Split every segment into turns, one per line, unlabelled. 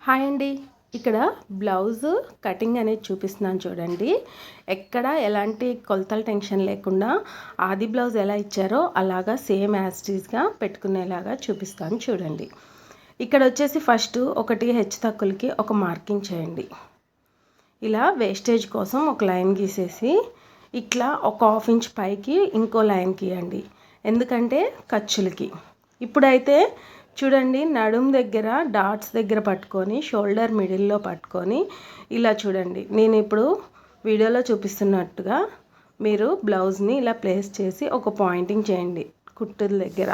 Hi అండి. ఇక్కడ blouse cutting అనేది చూపిస్తున్నాను చూడండి. ఎక్కడ ఎలాంటి కొలతల టెన్షన్ లేకుండా ఆది బ్లౌజ్ ఎలా ఇచ్చారో అలాగా సేమ్ యాజ్ టీజ్గా పెట్టుకునేలాగా చూపిస్తాను చూడండి. ఇక్కడ వచ్చేసి ఫస్ట్ ఒకటి హెచ్చు తక్కువలకి ఒక మార్కింగ్ చేయండి. ఇలా వేస్టేజ్ కోసం ఒక లైన్ గీసేసి ఇట్లా ఒక హాఫ్ ఇంచ్ పైకి ఇంకో లైన్ గీయండి. ఎందుకంటే ఖర్చులకి. ఇప్పుడైతే చూడండి, నడుం దగ్గర డాట్స్ దగ్గర పట్టుకొని షోల్డర్ మిడిల్లో పట్టుకొని ఇలా చూడండి. నేను ఇప్పుడు వీడియోలో చూపిస్తున్నట్టుగా మీరు బ్లౌజ్ని ఇలా ప్లేస్ చేసి ఒక పాయింటింగ్ చేయండి కుట్టుల దగ్గర,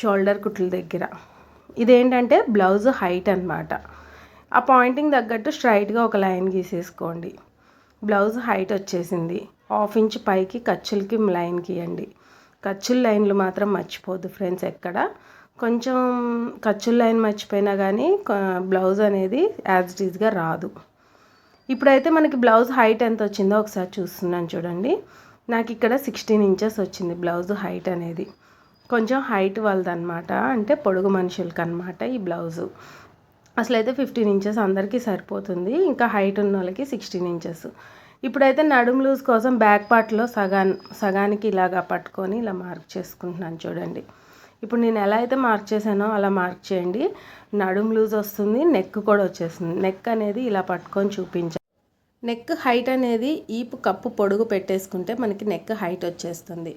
షోల్డర్ కుట్ల దగ్గర. ఇదేంటంటే బ్లౌజ్ హైట్ అన్నమాట. ఆ పాయింటింగ్ తగ్గట్టు స్ట్రైట్గా ఒక లైన్ గీసేసుకోండి. బ్లౌజ్ హైట్ వచ్చేసింది. హాఫ్ ఇంచ్ పైకి ఖర్చులకి లైన్ గీయండి. ఖర్చుల లైన్లు మాత్రం మర్చిపోద్దు ఫ్రెండ్స్. ఎక్కడ కొంచెం ఖర్చుల లైన్ మర్చిపోయినా కానీ బ్లౌజ్ అనేది యాజ్ ఇట్ ఈజ్గా రాదు. ఇప్పుడైతే మనకి బ్లౌజ్ హైట్ ఎంత వచ్చిందో ఒకసారి చూస్తున్నాను చూడండి. నాకు ఇక్కడ 16 ఇంచెస్ వచ్చింది బ్లౌజ్ హైట్ అనేది. కొంచెం హైట్ వాళ్ళదన్నమాట, అంటే పొడుగు మనుషులకి అనమాట ఈ బ్లౌజు. అసలైతే 15 ఇంచెస్ అందరికీ సరిపోతుంది, ఇంకా హైట్ ఉన్న వాళ్ళకి 16 ఇంచెస్. ఇప్పుడైతే నడుం లూజ్ కోసం బ్యాక్ పార్ట్లో సగానికి ఇలాగా పట్టుకొని ఇలా మార్క్ చేసుకుంటున్నాను చూడండి. ఇప్పుడు నేను ఎలా అయితే మార్క్ చేశానో అలా మార్క్ చేయండి. నడుం లూజ్ వస్తుంది, నెక్ కూడా వచ్చేస్తుంది. నెక్ అనేది ఇలా పట్టుకొని చూపించాలి. నెక్ హైట్ అనేది ఈపు కప్పు పొడుగు పెట్టేసుకుంటే మనకి నెక్ హైట్ వచ్చేస్తుంది.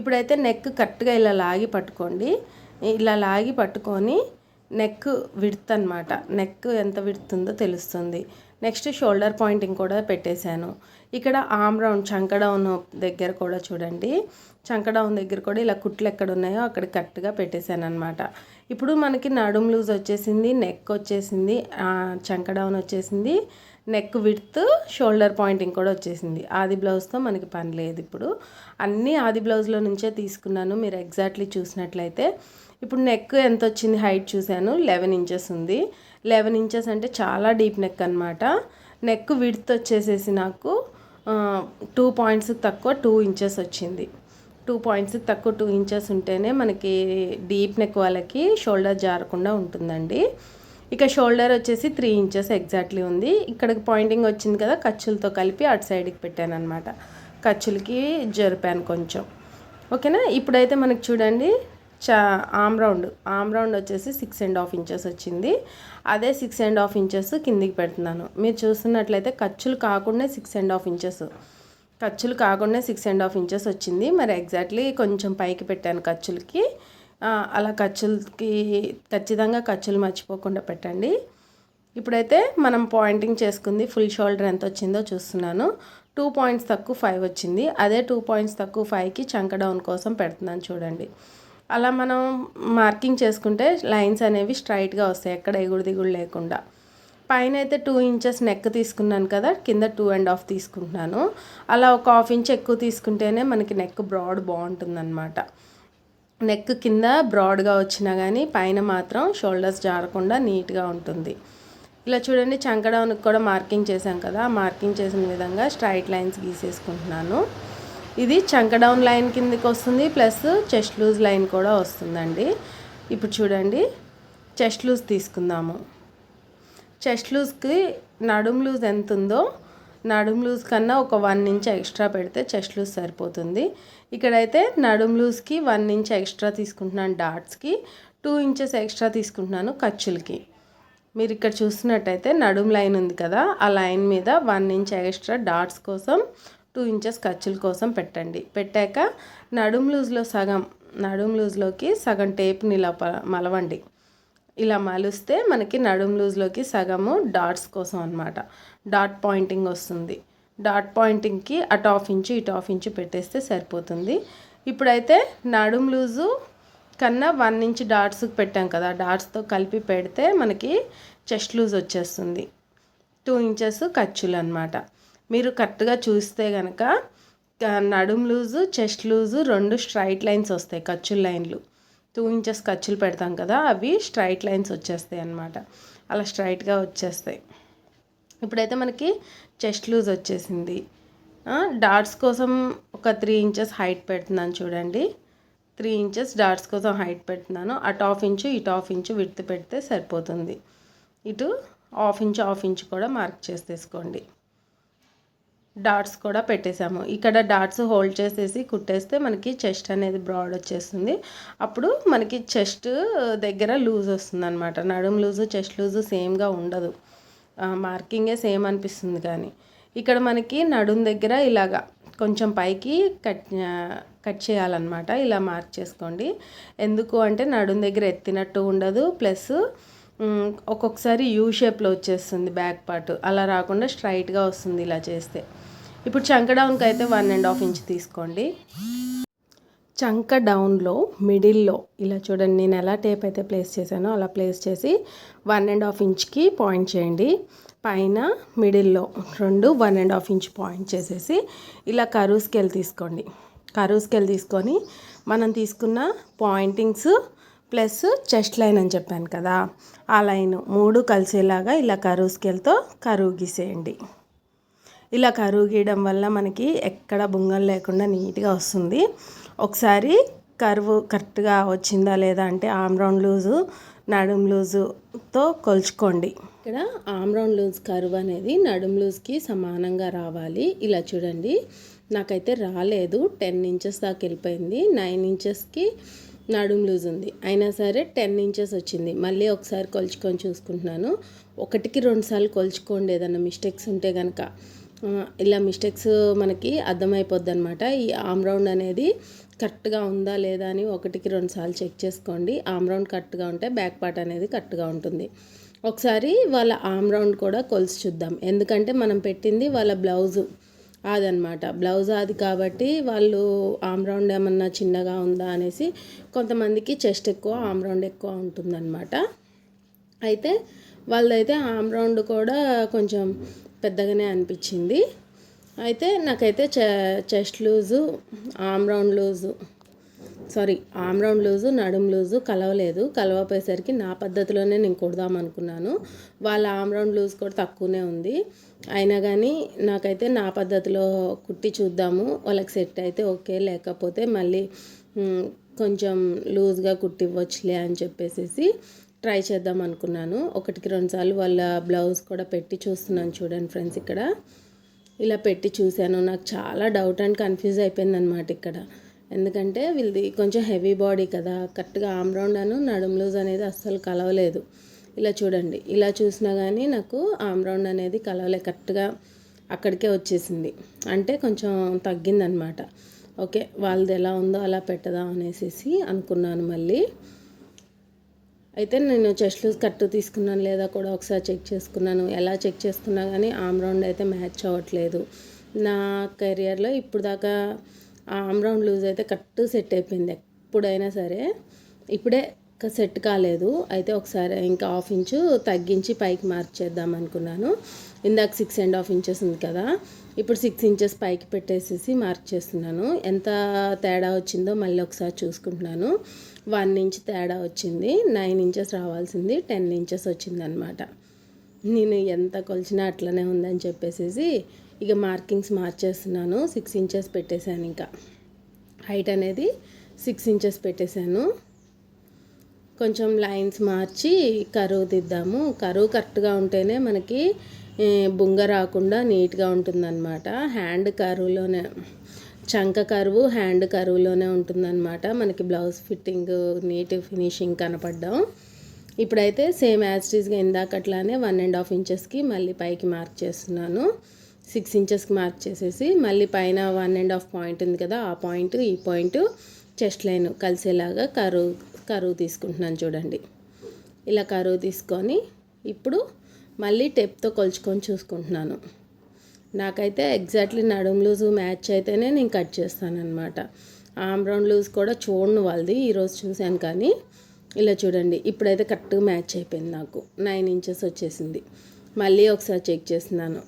ఇప్పుడైతే నెక్ కరెక్ట్గా ఇలా లాగి పట్టుకోండి. ఇలా లాగి పట్టుకొని నెక్ విడ్త్ అనమాట, నెక్ ఎంత విడ్త్ ఉందో తెలుస్తుంది. నెక్స్ట్ షోల్డర్ పాయింటింగ్ కూడా పెట్టేశాను. ఇక్కడ ఆమ్ రౌండ్ చంక డౌన్ దగ్గర కూడా చూడండి, చంక డౌన్ దగ్గర కూడా ఇలా కుట్లు ఎక్కడ ఉన్నాయో అక్కడ కరెక్ట్గా పెట్టేశాను అనమాట. ఇప్పుడు మనకి నడుం లూజ్ వచ్చేసింది, నెక్ వచ్చేసింది, చంక డౌన్ వచ్చేసింది, నెక్ విడ్త్, షోల్డర్ పాయింటింగ్ కూడా వచ్చేసింది. ఆది బ్లౌజ్తో మనకి పని లేదు. ఇప్పుడు అన్నీ ఆది బ్లౌజ్లో నుంచే తీసుకున్నాను. మీరు ఎగ్జాక్ట్లీ చూసినట్లయితే ఇప్పుడు నెక్ ఎంత వచ్చింది హైట్ చూశాను, 11 ఇంచెస్ ఉంది. 11 ఇంచెస్ అంటే చాలా డీప్ నెక్ అనమాట. నెక్ విడ్త్ వచ్చేసేసి నాకు 2 పాయింట్స్ తక్కువ 2 ఇంచెస్ వచ్చింది. 2 పాయింట్స్ తక్కువ 2 ఇంచెస్ ఉంటేనే మనకి డీప్ నెక్ వాళ్ళకి షోల్డర్ జారకుండా ఉంటుందండి. ఇక షోల్డర్ వచ్చేసి 3 ఇంచెస్ ఎగ్జాక్ట్లీ ఉంది. ఇక్కడికి పాయింటింగ్ వచ్చింది కదా, ఖర్చులతో కలిపి అటు సైడ్కి పెట్టాను అనమాట. ఖర్చులకి జరిపాను కొంచెం. ఓకేనా. ఇప్పుడైతే మనకి చూడండి ఆమ్ రౌండ్ వచ్చేసి 6.5 ఇంచెస్ వచ్చింది. అదే 6.5 ఇంచెస్ కిందికి పెడుతున్నాను. మీరు చూస్తున్నట్లయితే ఖర్చులు కాకుండా 6.5 ఇంచెస్, ఖర్చులు కాకుండా 6.5 ఇంచెస్ వచ్చింది. మరి ఎగ్జాక్ట్లీ కొంచెం పైకి పెట్టాను ఖర్చులకి. అలా ఖర్చులకి ఖచ్చితంగా ఖర్చులు మర్చిపోకుండా పెట్టండి. ఇప్పుడైతే మనం పాయింటింగ్ చేసుకుంది ఫుల్ షోల్డర్ ఎంత వచ్చిందో చూస్తున్నాను. 2 పాయింట్స్ తక్కువ 5 వచ్చింది. అదే 2 పాయింట్స్ తక్కువ 5కి చంక డౌన్ కోసం పెడుతున్నాను చూడండి. అలా మనం మార్కింగ్ చేసుకుంటే లైన్స్ అనేవి స్ట్రైట్గా వస్తాయి, ఎక్కడ ఎగుడు దిగుడు లేకుండా. పైన అయితే 2 ఇంచెస్ నెక్ తీసుకున్నాను కదా, కింద 2.5 తీసుకుంటున్నాను. అలా ఒక హాఫ్ ఇంచ్ ఎక్కువ తీసుకుంటేనే మనకి నెక్ బ్రాడ్ బాగుంటుందన్నమాట. నెక్ కింద బ్రాడ్గా వచ్చినా కానీ పైన మాత్రం షోల్డర్స్ జారకుండా నీట్గా ఉంటుంది. ఇలా చూడండి, చంక డౌన్కి కూడా మార్కింగ్ చేశాం కదా, మార్కింగ్ చేసిన విధంగా స్ట్రైట్ లైన్స్ గీసేసుకుంటున్నాను. ఇది చంక డౌన్ లైన్ కిందకి వస్తుంది, ప్లస్ చెస్ట్ లూజ్ లైన్ కూడా వస్తుందండి. ఇప్పుడు చూడండి, చెస్ట్ లూజ్ తీసుకుందాము. చెస్ట్ లూజ్కి నడుం లూజ్ ఎంత ఉందో, నడుం లూజ్ కన్నా ఒక 1 ఇంచ్ ఎక్స్ట్రా పెడితే చెస్ట్ లూజ్ సరిపోతుంది. ఇక్కడైతే నడుం లూజ్కి 1 ఇంచ్ ఎక్స్ట్రా తీసుకుంటున్నాను, డాట్స్కి 2 ఇంచెస్ ఎక్స్ట్రా తీసుకుంటున్నాను ఖర్చులకి. మీరు ఇక్కడ చూస్తున్నట్టయితే నడుం లైన్ ఉంది కదా, ఆ లైన్ మీద 1 ఇంచ్ ఎక్స్ట్రా డాట్స్ కోసం, 2 ఇంచెస్ ఖర్చుల కోసం పెట్టండి. పెట్టాక నడుం లూజ్లోకి సగం టేప్ని ఇలా మలవండి. ఇలా మలిస్తే మనకి నడుం లూజ్లోకి సగము డాట్స్ కోసం అనమాట, డాట్ పాయింటింగ్ వస్తుంది. డాట్ పాయింటింగ్కి అటు హాఫ్ ఇంచు ఇటు హాఫ్ ఇంచు పెట్టేస్తే సరిపోతుంది. ఇప్పుడైతే నడుం లూజు కన్నా 1 ఇంచ్ డాట్స్కి పెట్టాం కదా, డాట్స్తో కలిపి పెడితే మనకి చెస్ట్ లూజ్ వచ్చేస్తుంది. 2 ఇంచెస్ ఖర్చులు అనమాట. మీరు కరెక్ట్గా చూస్తే కనుక నడుం loose, chest loose 2 straight lines వస్తాయి, ఖర్చుల లైన్లు. 2 ఇంచెస్ ఖర్చులు పెడతాం కదా, అవి స్ట్రైట్ లైన్స్ వచ్చేస్తాయి అన్నమాట. అలా స్ట్రైట్గా వచ్చేస్తాయి. ఇప్పుడైతే మనకి చెస్ట్ లూజ్ వచ్చేసింది. డాట్స్ కోసం ఒక 3 ఇంచెస్ హైట్ పెడుతున్నాను చూడండి. 3 ఇంచెస్ డాట్స్ కోసం హైట్ పెడుతున్నాను. అటు హాఫ్ ఇంచు ఇటు హాఫ్ ఇంచు విడ్త్ పెడితే సరిపోతుంది. ఇటు హాఫ్ ఇంచ్ కూడా మార్క్ చేసేసుకోండి. డాట్స్ కూడా పెట్టేసాము. ఇక్కడ డాట్స్ హోల్డ్ చేసేసి కుట్టేస్తే మనకి చెస్ట్ అనేది బ్రాడ్ వచ్చేస్తుంది. అప్పుడు మనకి చెస్ట్ దగ్గర లూజ్ వస్తుంది అనమాట. నడుము లూజు చెస్ట్ లూజు సేమ్గా ఉండదు, మార్కింగే సేమ్ అనిపిస్తుంది. కానీ ఇక్కడ మనకి నడుము దగ్గర ఇలాగా కొంచెం పైకి కట్ చేయాలన్నమాట. ఇలా మార్క్ చేసుకోండి. ఎందుకు అంటే నడుము దగ్గర ఎత్తినట్టు ఉండదు, ప్లస్ ఒక్కొక్కసారి యూ షేప్లో వచ్చేస్తుంది బ్యాక్ పార్ట్, అలా రాకుండా స్ట్రైట్గా వస్తుంది ఇలా చేస్తే. ఇప్పుడు చంక డౌన్కి అయితే 1.5 ఇంచ్ తీసుకోండి. చంక డౌన్లో మిడిల్లో ఇలా చూడండి, నేను ఎలా టేప్ అయితే ప్లేస్ చేశానో అలా ప్లేస్ చేసి 1.5 ఇంచ్కి పాయింట్ చేయండి. పైన మిడిల్లో 1.5 ఇంచ్ పాయింట్ చేసేసి ఇలా కర్వ్ స్కేల్ తీసుకోండి. కర్వ్ స్కేల్ తీసుకొని మనం తీసుకున్న పాయింటింగ్స్ ప్లస్ చెస్ట్ లైన్ అని చెప్పాను కదా, ఆ లైన్ 3 కలిసేలాగా ఇలా కర్వ్ స్కేల్తో కర్వ్ గీసేయండి. ఇలా కర్వ్ గీయడం వల్ల మనకి ఎక్కడ బుంగలు లేకుండా నీట్గా వస్తుంది. ఒకసారి కర్వ్ కరెక్ట్గా వచ్చిందా లేదా అంటే ఆమ్ రౌండ్ లూజు నడుము లూజుతో కొలుచుకోండి. ఇక్కడ ఆమ్ రౌండ్ లూజ్ కర్వ్ అనేది నడుము లూజ్కి సమానంగా రావాలి. ఇలా చూడండి, నాకైతే రాలేదు, 10 ఇంచెస్ దాకా వెళ్ళిపోయింది. 9 ఇంచెస్కి నడుము లూజ్ ఉంది, అయినా సరే 10 ఇంచెస్ వచ్చింది. మళ్ళీ ఒకసారి కొలుచుకొని చూసుకుంటున్నాను. 1కి 2 సార్లు కొలుచుకోండి ఏదన్నా మిస్టేక్స్ ఉంటే కనుక. ఇలా మిస్టేక్స్ మనకి అర్థమైపోద్ది అనమాట. ఈ ఆమ్ రౌండ్ అనేది కరెక్ట్గా ఉందా లేదా అని 1కి 2 సార్లు చెక్ చేసుకోండి. ఆమ్ రౌండ్ కరెక్ట్గా ఉంటే బ్యాక్ పార్ట్ అనేది కరెక్ట్గా ఉంటుంది. ఒకసారి వాళ్ళ ఆమ్ రౌండ్ కూడా కొలిసి చూద్దాం, ఎందుకంటే మనం పెట్టింది వాళ్ళ బ్లౌజు అదనమాట. బ్లౌజ్ అది కాబట్టి వాళ్ళు ఆమ్ రౌండ్ ఏమన్నా చిన్నగా ఉందా అనేసి, కొంతమందికి చెస్ట్ ఎక్కువ ఆమ్ రౌండ్ ఎక్కువ ఉంటుందన్నమాట. అయితే వాళ్ళదైతే ఆమ్ రౌండ్ కూడా కొంచెం పెద్దగానే అనిపించింది. అయితే నాకైతే chest loose arm round loose నడుము లూజు కలవలేదు. కలవపోయేసరికి నా పద్ధతిలోనే నేను కుడదాం అనుకున్నాను. వాళ్ళ ఆమ్ రౌండ్ లూజ్ కూడా తక్కువనే ఉంది. అయినా కానీ నాకైతే నా పద్ధతిలో కుట్టి చూద్దాము, వాళ్ళకి సెట్ అయితే ఓకే, లేకపోతే మళ్ళీ కొంచెం లూజ్గా కుట్టివ్వచ్చులే అని చెప్పేసి ట్రై చేద్దాం అనుకున్నాను. 1కి 2 సార్లు వాళ్ళ బ్లౌజ్ కూడా పెట్టి చూస్తున్నాను. చూడండి ఫ్రెండ్స్, ఇక్కడ ఇలా పెట్టి చూశాను. నాకు చాలా డౌట్ అండ్ కన్ఫ్యూజ్ అయిపోయింది అనమాట ఇక్కడ. ఎందుకంటే వీళ్ళది కొంచెం హెవీ బాడీ కదా, కరెక్ట్గా ఆమ్ రౌండ్ అను నడుము లూజ్ అనేది అస్సలు కలవలేదు. ఇలా చూడండి, ఇలా చూసినా కానీ నాకు ఆమ్ రౌండ్ అనేది కలవలే, కరెక్ట్గా అక్కడికే వచ్చేసింది. అంటే కొంచెం తగ్గిందనమాట. ఓకే, వాళ్ళది ఎలా ఉందో అలా పెట్టదా అనేసి అనుకున్నాను. మళ్ళీ అయితే నేను చెస్ట్ లూజ్ కట్టు తీసుకున్నాను లేదా కూడా ఒకసారి చెక్ చేసుకున్నాను. ఎలా చెక్ చేసుకున్నా కానీ ఆమ్ రౌండ్ అయితే మ్యాచ్ అవ్వట్లేదు. నా కెరియర్లో ఇప్పుడు దాకా ఆమ్ రౌండ్ లూజ్ అయితే కరెక్ట్ సెట్ అయిపోయింది ఎప్పుడైనా సరే, ఇప్పుడే సెట్ కాలేదు. అయితే ఒకసారి ఇంకా 1/2 ఇంచు తగ్గించి పైకి మార్క్ చేద్దాం అనుకున్నాను. ఇందాక 6.5 ఇంచెస్ ఉంది కదా, ఇప్పుడు 6 ఇంచెస్ పైకి పెట్టేసేసి మార్క్ చేస్తున్నాను. ఎంత తేడా వచ్చిందో మళ్ళీ ఒకసారి చూసుకుంటున్నాను. 1 ఇంచ్ తేడా వచ్చింది. 9 ఇంచెస్ రావాల్సింది 10 ఇంచెస్ వచ్చిందనమాట. నేను ఎంత కొలిచినా అట్లనే ఉందని చెప్పేసి ఇక మార్కింగ్స్ మార్చేస్తున్నాను. 6 ఇంచెస్ పెట్టేశాను. ఇంకా హైట్ అనేది 6 ఇంచెస్ పెట్టేశాను. కొంచెం లైన్స్ మార్చి కరువు దిద్దాము. కరువు కరెక్ట్గా ఉంటేనే మనకి బుంగ రాకుండా నీట్గా ఉంటుందన్నమాట. హ్యాండ్ కరువులోనే చంక కరువు హ్యాండ్ కరువులోనే ఉంటుందన్నమాట. మనకి బ్లౌజ్ ఫిట్టింగ్ నీట్ ఫినిషింగ్ కనపడ్డాం. ఇప్పుడైతే సేమ్ యాజ్ టీజ్గా ఇందాకట్లానే 1.5 ఇంచెస్కి మళ్ళీ పైకి మార్క్ చేస్తున్నాను. 6 ఇంచెస్కి మార్క్ చేసేసి మళ్ళీ పైన 1.5 పాయింట్ ఉంది కదా, ఆ పాయింట్ ఈ పాయింట్ చెస్ట్ లైన్ కలిసేలాగా కరువు తీసుకుంటున్నాను. చూడండి, ఇలా కరువు తీసుకొని ఇప్పుడు మళ్ళీ టేప్తో కొలుచుకొని చూసుకుంటున్నాను. నాకైతే ఎగ్జాక్ట్లీ నడుము లూజు మ్యాచ్ అయితేనే నేను కట్ చేస్తానన్నమాట. ఆమ్ రౌండ్ లూజ్ కూడా చూడను వాళ్ళది, ఈరోజు చూశాను. కానీ ఇలా చూడండి, ఇప్పుడైతే కరెక్ట్గా మ్యాచ్ అయిపోయింది. నాకు 9 ఇంచెస్ వచ్చేసింది. మళ్ళీ ఒకసారి చెక్ చేస్తున్నాను.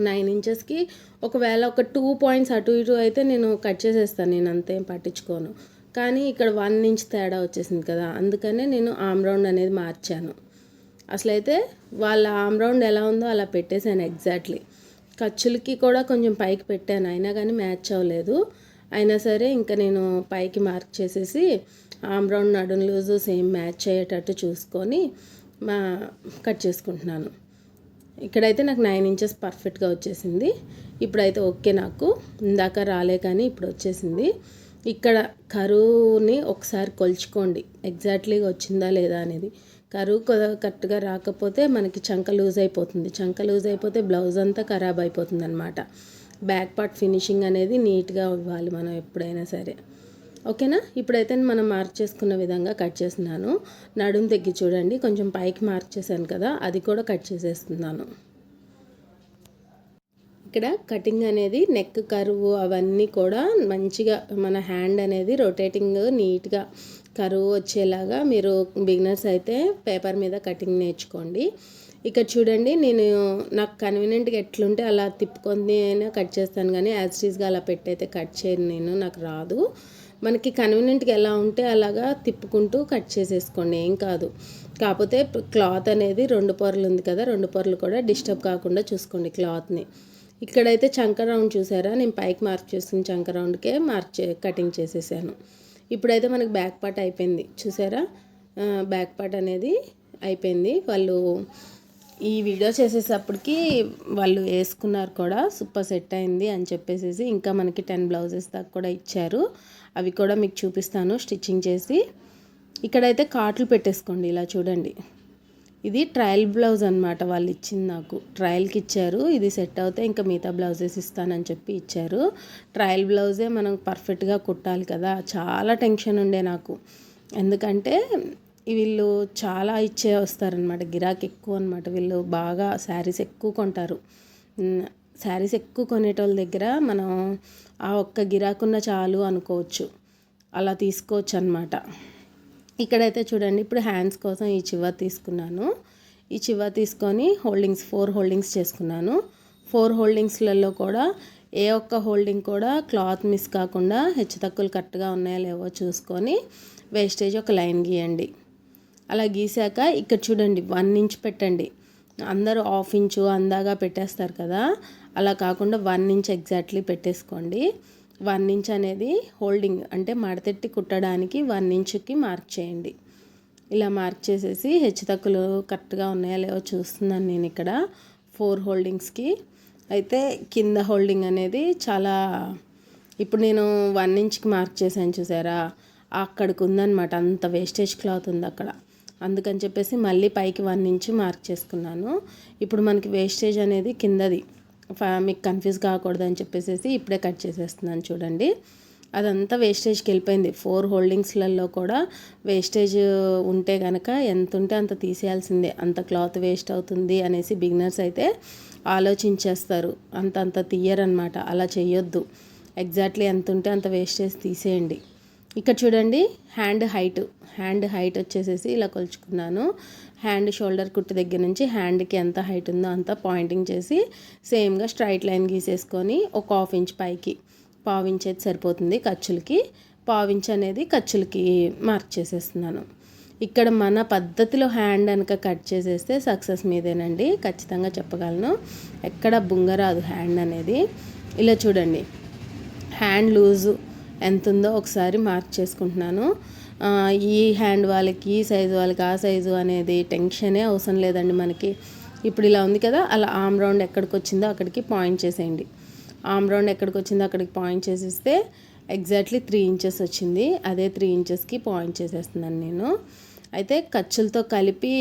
9 ఇంచెస్కి ఒకవేళ ఒక 2 పాయింట్స్ అటు ఇటు అయితే నేను కట్ చేసేస్తాను, నేను అంతేం పట్టించుకోను. కానీ ఇక్కడ 1 ఇంచ్ తేడా వచ్చేసింది కదా, అందుకనే నేను ఆమ్ రౌండ్ అనేది మార్చాను. అసలైతే వాళ్ళ ఆమ్ రౌండ్ ఎలా ఉందో అలా పెట్టేశాను ఎగ్జాక్ట్లీ. ఖర్చులకి కూడా కొంచెం పైకి పెట్టాను, అయినా కానీ మ్యాచ్ అవ్వలేదు. అయినా సరే ఇంకా నేను పైకి మార్క్ చేసేసి ఆమ్ రౌండ్ నడుము లూజు సేమ్ మ్యాచ్ అయ్యేటట్టు చూసుకొని కట్ చేసుకుంటున్నాను. ఇక్కడైతే నాకు 9 ఇంచెస్ పర్ఫెక్ట్గా వచ్చేసింది. ఇప్పుడైతే ఓకే, నాకు ఇందాక రాలే కానీ ఇప్పుడు వచ్చేసింది. ఇక్కడ కరువుని ఒకసారి కొలుచుకోండి, ఎగ్జాక్ట్లీగా వచ్చిందా లేదా అనేది. కరువు కరెక్ట్గా రాకపోతే మనకి చంక లూజ్ అయిపోతుంది. చంక లూజ్ అయిపోతే బ్లౌజ్ అంతా ఖరాబ్ అయిపోతుంది అనమాట. బ్యాక్ పార్ట్ ఫినిషింగ్ అనేది నీట్గా ఇవ్వాలి మనం ఎప్పుడైనా సరే. ఓకేనా? ఇప్పుడైతే మనం మార్క్ చేసుకున్న విధంగా కట్ చేస్తున్నాను. నడుము తగ్గి చూడండి, కొంచెం పైకి మార్క్ చేశాను కదా, అది కూడా కట్ చేసేస్తున్నాను. ఇక్కడ కటింగ్ అనేది నెక్ కరువు అవన్నీ కూడా మంచిగా మన హ్యాండ్ అనేది రొటేటింగ్ నీట్గా కరువు వచ్చేలాగా మీరు బిగినర్స్ అయితే పేపర్ మీద కటింగ్ నేర్చుకోండి. ఇక్కడ చూడండి, నాకు కన్వీనియంట్గా ఎట్లుంటే అలా తిప్పుకొని అయినా కట్ చేస్తాను, కానీ యాజ్ టీజ్గా అలా పెట్టయితే కట్ చేయను, నాకు రాదు. మనకి కన్వీనియంట్గా ఎలా ఉంటే అలాగా తిప్పుకుంటూ కట్ చేసేసుకోండి, ఏం కాదు. కాకపోతే క్లాత్ అనేది 2 పొరలు ఉంది కదా, 2 పొరలు కూడా డిస్టర్బ్ కాకుండా చూసుకోండి క్లాత్ని. ఇక్కడైతే చంక రౌండ్ చూసారా, నేను పైకి మార్క్ చేసుకుని చంక రౌండ్కే కటింగ్ చేసేసాను. ఇప్పుడైతే మనకి బ్యాక్ పార్ట్ అయిపోయింది చూసారా, బ్యాక్ పార్ట్ అనేది అయిపోయింది. వాళ్ళు ఈ వీడియో చేసేటప్పటికి వాళ్ళు వేసుకున్నారు కూడా, సూపర్ సెట్ అయింది అని చెప్పేసి ఇంకా మనకి 10 బ్లౌజెస్ దాకా కూడా ఇచ్చారు. అవి కూడా మీకు చూపిస్తాను స్టిచ్చింగ్ చేసి. ఇక్కడైతే కాట్లు పెట్టేసుకోండి, ఇలా చూడండి. ఇది ట్రయల్ బ్లౌజ్ అనమాట, వాళ్ళు ఇచ్చింది నాకు ట్రయల్కి ఇచ్చారు. ఇది సెట్ అవుతే ఇంకా మిగతా బ్లౌజెస్ ఇస్తానని చెప్పి ఇచ్చారు. ట్రయల్ బ్లౌజే మనం పర్ఫెక్ట్గా కుట్టాలి కదా, చాలా టెన్షన్ ఉండే నాకు. ఎందుకంటే వీళ్ళు చాలా ఇచ్చే వస్తారనమాట, గిరాకీ ఎక్కువ అనమాట. వీళ్ళు బాగా శారీస్ ఎక్కువ కొంటారు. శారీస్ ఎక్కువ కొనేటోళ్ళ దగ్గర మనం ఆ ఒక్క గిరాకున్న చాలు అనుకోవచ్చు, అలా తీసుకోవచ్చు అనమాట. ఇక్కడైతే చూడండి, ఇప్పుడు హ్యాండ్స్ కోసం ఈ చివరి తీసుకున్నాను. ఈ చివరి తీసుకొని 4 హోల్డింగ్స్ చేసుకున్నాను. 4 హోల్డింగ్స్లలో కూడా ఏ ఒక్క హోల్డింగ్ కూడా క్లాత్ మిస్ కాకుండా హెచ్చు తక్కువలు కరెక్ట్గా ఉన్నాయో లేవో చూసుకొని వేస్టేజ్ ఒక లైన్ గీయండి. అలా గీసాక ఇక్కడ చూడండి 1 ఇంచ్ పెట్టండి. అందరూ 1/2 ఇంచు అందాగా పెట్టేస్తారు కదా, అలా కాకుండా 1 ఇంచ్ ఎగ్జాక్ట్లీ పెట్టేసుకోండి. 1 ఇంచ్ అనేది హోల్డింగ్ అంటే మడతెట్టి కుట్టడానికి 1 ఇంచుకి మార్క్ చేయండి. ఇలా మార్క్ చేసేసి హెచ్చు తక్కువలు కరెక్ట్గా ఉన్నాయో లేవో చూస్తున్నాను నేను ఇక్కడ 4 హోల్డింగ్స్కి. అయితే కింద హోల్డింగ్ అనేది చాలా, ఇప్పుడు నేను 1 ఇంచ్కి మార్క్ చేశాను చూసారా, అక్కడికి ఉందన్నమాట, అంత వేస్టేజ్ క్లాత్ ఉంది అక్కడ. అందుకని చెప్పేసి మళ్ళీ పైకి 1 ఇంచ్ మార్క్ చేసుకున్నాను. ఇప్పుడు మనకి వేస్టేజ్ అనేది కిందది, మీకు కన్ఫ్యూజ్ కాకూడదని చెప్పేసి ఇప్పుడే కట్ చేసేస్తున్నాను చూడండి. అదంతా వేస్టేజ్కి వెళ్ళిపోయింది. 4 హోల్డింగ్స్లలో కూడా వేస్టేజ్ ఉంటే కనుక ఎంత ఉంటే అంత తీసేయాల్సిందే, అంత క్లాత్ వేస్ట్ అవుతుంది అనేసి బిగినర్స్ అయితే ఆలోచించేస్తారు, అంత తీయరనమాట. అలా చేయొద్దు, ఎగ్జాక్ట్లీ ఎంత ఉంటే అంత వేస్టేజ్ తీసేయండి. ఇక్కడ చూడండి, హ్యాండ్ హైట్ వచ్చేసేసి ఇలా కొలుచుకున్నాను. హ్యాండ్ షోల్డర్ కుట్టు దగ్గర నుంచి హ్యాండ్కి ఎంత హైట్ ఉందో అంత పాయింటింగ్ చేసి సేమ్గా స్ట్రైట్ లైన్ గీసేసుకొని ఒక 1/2 ఇంచ్ పైకి, 1/2 ఇంచ్ అయితే సరిపోతుంది ఖర్చులకి, 1/2 ఇంచ్ అనేది ఖర్చులకి మార్క్ చేసేస్తున్నాను. ఇక్కడ మన పద్ధతిలో హ్యాండ్ కనుక కట్ చేసేస్తే సక్సెస్ మీదేనండి, ఖచ్చితంగా చెప్పగలను. ఎక్కడ బుంగరాదు హ్యాండ్ అనేది. ఇలా చూడండి, హ్యాండ్ లూజు ఎంత ఉందో ఒకసారి మార్క్ చేసుకుంటున్నాను. ఈ హ్యాండ్ వాళ్ళకి ఈ సైజు వాళ్ళకి ఆ సైజు అనేది టెన్షనే అవసరం లేదండి మనకి. ఇప్పుడు ఇలా ఉంది కదా, అలా ఆమ్ రౌండ్ ఎక్కడికి వచ్చిందో అక్కడికి పాయింట్ చేసేయండి. ఆమ్ రౌండ్ ఎక్కడికి వచ్చిందో అక్కడికి పాయింట్ చేసేస్తే ఎగ్జాక్ట్లీ 3 ఇంచెస్ వచ్చింది. అదే 3 ఇంచెస్కి పాయింట్ చేసేస్తున్నాను నేను. అయితే ఖర్చులతో కలిపి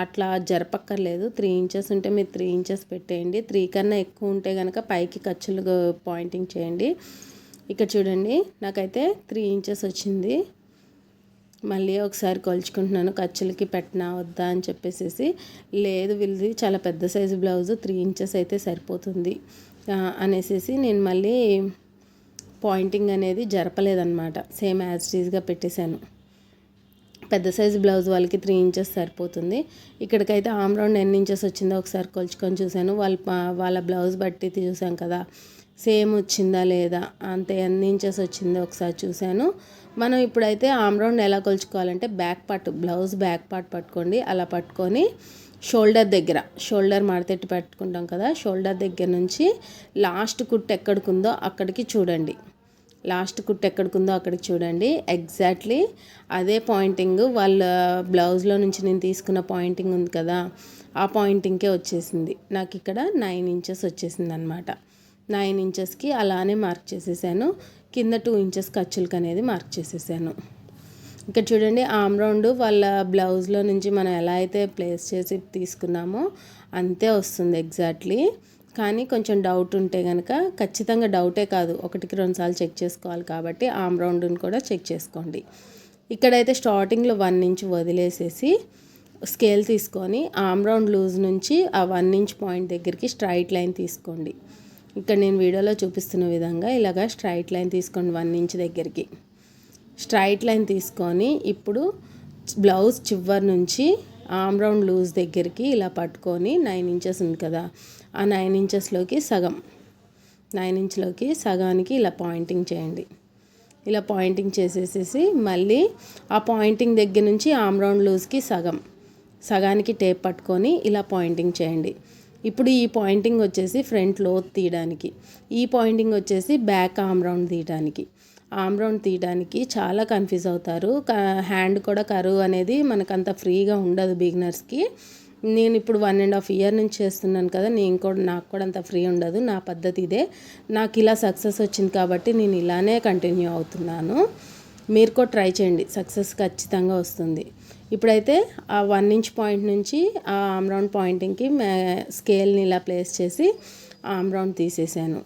అట్లా జరపక్కర్లేదు. 3 ఇంచెస్ ఉంటే మీరు 3 ఇంచెస్ పెట్టేయండి. 3 కన్నా ఎక్కువ ఉంటే కనుక పైకి ఖర్చులు పాయింటింగ్ చేయండి. ఇక్కడ చూడండి, నాకైతే 3 ఇంచెస్ వచ్చింది. మళ్ళీ ఒకసారి కొలుచుకుంటున్నాను, ఖర్చులకి పెట్టినా వద్దా అని చెప్పేసి. లేదు, వీళ్ళది చాలా పెద్ద సైజు బ్లౌజు, 3 ఇంచెస్ అయితే సరిపోతుంది అనేసి నేను మళ్ళీ పాయింటింగ్ అనేది జరపలేదన్నమాట, సేమ్ యాజ్ టీజ్గా పెట్టేశాను. పెద్ద సైజు బ్లౌజ్ వాళ్ళకి 3 ఇంచెస్ సరిపోతుంది. ఇక్కడికైతే ఆమ్ రౌండ్ ఎన్ని ఇంచెస్ వచ్చిందో ఒకసారి కొలుచుకొని చూశాను. వాళ్ళ బ్లౌజ్ బట్టి చూసాం కదా, సేమ్ వచ్చిందా లేదా, అంతే ఎన్ని ఇంచెస్ వచ్చిందో ఒకసారి చూశాను. మనం ఇప్పుడైతే ఆమ్ రౌండ్ ఎలా కొలుచుకోవాలంటే back part, blouse back part పట్టుకోండి. అలా పట్టుకొని షోల్డర్ మడతెట్టి పెట్టుకుంటాం కదా, షోల్డర్ దగ్గర నుంచి లాస్ట్ కుట్టు ఎక్కడికి ఉందో అక్కడికి చూడండి. లాస్ట్ కుట్టు ఎక్కడికి ఉందో అక్కడికి చూడండి. ఎగ్జాక్ట్లీ అదే పాయింటింగ్ వాళ్ళ బ్లౌజ్లో నుంచి నేను తీసుకున్న పాయింటింగ్ ఉంది కదా, ఆ పాయింటింగ్కే వచ్చేసింది. నాకు ఇక్కడ 9 ఇంచెస్ వచ్చేసింది అనమాట. 9 ఇంచెస్కి అలానే మార్క్ చేసేసాను. కింద 2 ఇంచెస్ ఖర్చులకు అనేది మార్క్ చేసేసాను. ఇక్కడ చూడండి, ఆమ్ రౌండ్ వాళ్ళ బ్లౌజ్లో నుంచి మనం ఎలా అయితే ప్లేస్ చేసి తీసుకున్నామో అంతే వస్తుంది ఎగ్జాక్ట్లీ. కానీ కొంచెం డౌట్ ఉంటే కనుక, ఖచ్చితంగా డౌటే కాదు, 1కి 2 సార్లు చెక్ చేసుకోవాలి కాబట్టి ఆమ్ రౌండ్ని కూడా చెక్ చేసుకోండి. ఇక్కడైతే స్టార్టింగ్లో 1 ఇంచ్ వదిలేసేసి స్కేల్ తీసుకొని ఆమ్ రౌండ్ లూజ్ నుంచి ఆ 1 ఇంచ్ పాయింట్ దగ్గరికి స్ట్రైట్ లైన్ తీసుకోండి. ఇక్కడ నేను వీడియోలో చూపిస్తున్న విధంగా ఇలాగా స్ట్రైట్ లైన్ తీసుకోండి. 1 ఇంచ్ దగ్గరికి స్ట్రైట్ లైన్ తీసుకొని ఇప్పుడు బ్లౌజ్ చివరి నుంచి ఆమ్ రౌండ్ లూజ్ దగ్గరికి ఇలా పట్టుకొని 9 ఇంచెస్ ఉంది కదా, ఆ 9 ఇంచెస్లోకి సగం, 9 ఇంచ్లోకి సగానికి ఇలా పాయింటింగ్ చేయండి. ఇలా పాయింటింగ్ చేసేసేసి మళ్ళీ ఆ పాయింటింగ్ దగ్గర నుంచి ఆమ్ రౌండ్ లూజ్కి సగానికి టేప్ పట్టుకొని ఇలా పాయింటింగ్ చేయండి. ఇప్పుడు ఈ పాయింటింగ్ వచ్చేసి ఫ్రంట్ లోత్ తీయడానికి, ఈ పాయింటింగ్ వచ్చేసి బ్యాక్ ఆమ్ రౌండ్ తీయడానికి. ఆమ్ రౌండ్ తీయడానికి చాలా కన్ఫ్యూజ్ అవుతారు. హ్యాండ్ కూడా కరువు అనేది మనకంత ఫ్రీగా ఉండదు బిగినర్స్కి. నేను ఇప్పుడు 1.5 ఇయర్ నుంచి చేస్తున్నాను కదా, నాకు కూడా అంత ఫ్రీ ఉండదు. నా పద్ధతి ఇదే, నాకు ఇలా సక్సెస్ వచ్చింది కాబట్టి నేను ఇలానే కంటిన్యూ అవుతున్నాను. మీరు కూడా ట్రై చేయండి, సక్సెస్ ఖచ్చితంగా వస్తుంది. ఇప్పుడైతే ఆ 1 ఇంచ్ పాయింట్ నుంచి ఆ ఆమ్ రౌండ్ పాయింటింగ్కి స్కేల్ని ఇలా ప్లేస్ చేసి ఆమ్ రౌండ్ తీసేసాను.